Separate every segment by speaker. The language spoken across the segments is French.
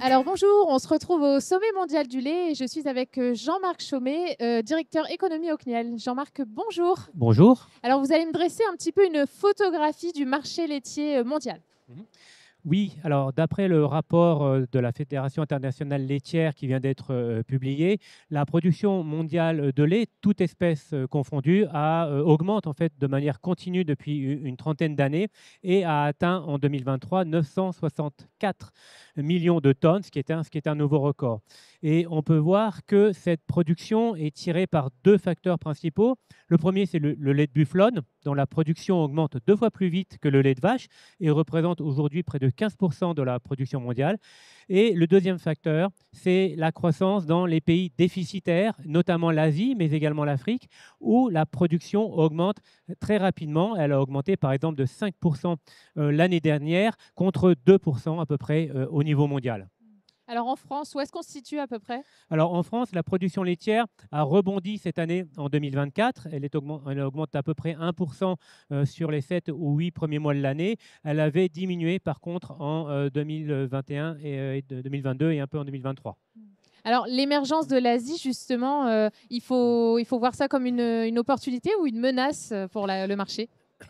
Speaker 1: Alors bonjour, on se retrouve au sommet mondial du lait et je suis avec Jean-Marc Chaumet, directeur économie au CNIEL. Jean-Marc, bonjour.
Speaker 2: Bonjour.
Speaker 1: Alors vous allez me dresser un petit peu une photographie du marché laitier mondial.
Speaker 2: Mhm. Oui, alors d'après le rapport de la Fédération internationale laitière qui vient d'être publié, la production mondiale de lait, toute espèce confondue, augmente en fait de manière continue depuis une trentaine d'années et a atteint en 2023 964 millions de tonnes, ce qui est un nouveau record. Et on peut voir que cette production est tirée par deux facteurs principaux. Le premier, c'est le lait de bufflone, dont la production augmente 2 fois plus vite que le lait de vache et représente aujourd'hui près de 15% de la production mondiale. Et le deuxième facteur, c'est la croissance dans les pays déficitaires, notamment l'Asie, mais également l'Afrique, où la production augmente très rapidement. Elle a augmenté par exemple de 5% l'année dernière contre 2% à peu près au niveau mondial.
Speaker 1: Alors en France, où est-ce qu'on se situe à peu près?
Speaker 2: Alors en France, la production laitière a rebondi cette année en 2024. Elle augmente à peu près 1% sur les 7 ou 8 premiers mois de l'année. Elle avait diminué par contre en 2021 et 2022 et un peu en 2023.
Speaker 1: Alors l'émergence de l'Asie, justement, il faut voir ça comme une opportunité ou une menace pour le marché?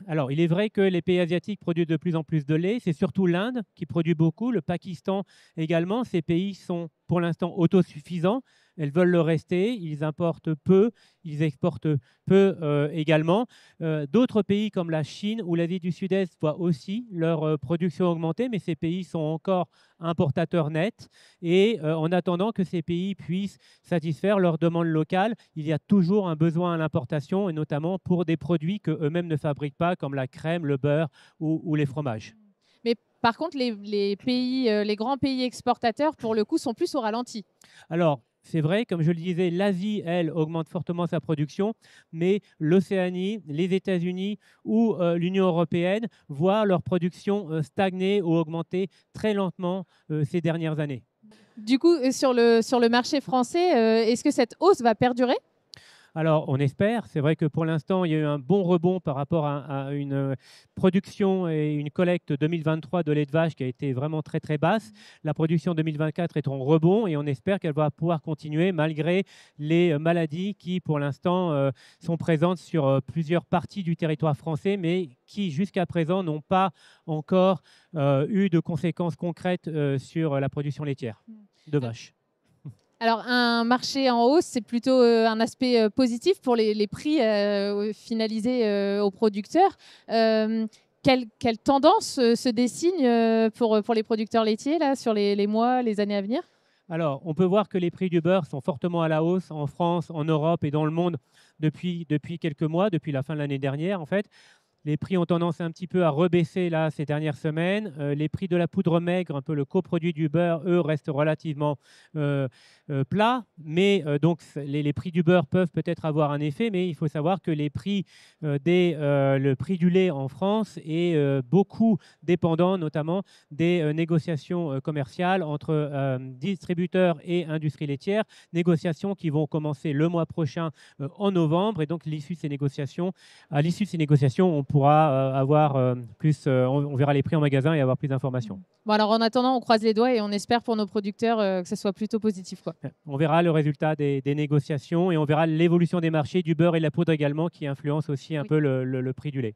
Speaker 2: Alors, il est vrai que les pays asiatiques produisent de plus en plus de lait. C'est surtout l'Inde qui produit beaucoup, le Pakistan également. Ces pays sont pour l'instant autosuffisants. Elles veulent le rester. Ils importent peu, ils exportent peu également. D'autres pays comme la Chine ou l'Asie du Sud-Est voient aussi leur production augmenter, mais ces pays sont encore importateurs nets. Et en attendant que ces pays puissent satisfaire leurs demandes locales, il y a toujours un besoin à l'importation, et notamment pour des produits qu'eux-mêmes ne fabriquent pas, comme la crème, le beurre ou les fromages.
Speaker 1: Mais par contre, les pays, les grands pays exportateurs, pour le coup, sont plus au ralenti.
Speaker 2: Alors, c'est vrai, comme je le disais, l'Asie, elle, augmente fortement sa production, mais l'Océanie, les États-Unis ou l'Union européenne voient leur production stagner ou augmenter très lentement ces dernières années.
Speaker 1: Du coup, sur le marché français, est-ce que cette hausse va perdurer?
Speaker 2: Alors, on espère. C'est vrai que pour l'instant, il y a eu un bon rebond par rapport à une production et une collecte 2023 de lait de vache qui a été vraiment très, très basse. La production 2024 est en rebond et on espère qu'elle va pouvoir continuer malgré les maladies qui, pour l'instant, sont présentes sur plusieurs parties du territoire français, mais qui, jusqu'à présent, n'ont pas encore eu de conséquences concrètes sur la production laitière de vaches.
Speaker 1: Alors, un marché en hausse, c'est plutôt un aspect positif pour les prix finalisés aux producteurs. Quelle tendance se dessine pour les producteurs laitiers là, sur les mois, les années à venir?
Speaker 2: Alors, on peut voir que les prix du beurre sont fortement à la hausse en France, en Europe et dans le monde depuis quelques mois, depuis la fin de l'année dernière en fait. Les prix ont tendance un petit peu à rebaisser là, ces dernières semaines. Les prix de la poudre maigre, un peu le coproduit du beurre, eux, restent relativement plats. Mais donc, les prix du beurre peuvent peut-être avoir un effet, mais il faut savoir que le prix du lait en France est beaucoup dépendant, notamment des négociations commerciales entre distributeurs et industries laitières, négociations qui vont commencer le mois prochain en novembre. Et donc, à l'issue de ces négociations, on pourra avoir plus, on verra les prix en magasin et avoir plus d'informations.
Speaker 1: Bon, alors en attendant, on croise les doigts et on espère pour nos producteurs que ce soit plutôt positif, quoi.
Speaker 2: On verra le résultat des négociations et on verra l'évolution des marchés du beurre et de la poudre également qui influence aussi un peu le prix du lait.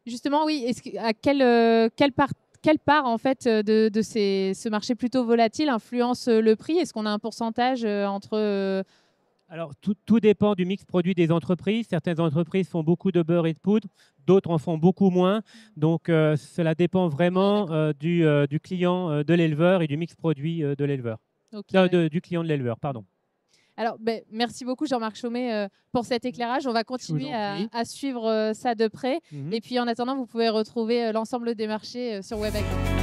Speaker 1: Justement, oui. Quelle part en fait de ce marché plutôt volatile influence le prix? Est-ce qu'on a un pourcentage entre
Speaker 2: Alors, tout dépend du mix produit des entreprises. Certaines entreprises font beaucoup de beurre et de poudre, d'autres en font beaucoup moins. Donc, cela dépend vraiment du client de l'éleveur et du mix produit de l'éleveur.
Speaker 1: Ok, ouais.
Speaker 2: Du client de l'éleveur, pardon.
Speaker 1: Alors, ben, merci beaucoup Jean-Marc Chaumet pour cet éclairage. On va
Speaker 2: Je vous
Speaker 1: continuer
Speaker 2: en prie.
Speaker 1: à suivre ça de près.
Speaker 2: Mhm.
Speaker 1: Et puis en attendant, vous pouvez retrouver l'ensemble des marchés sur WebAgri.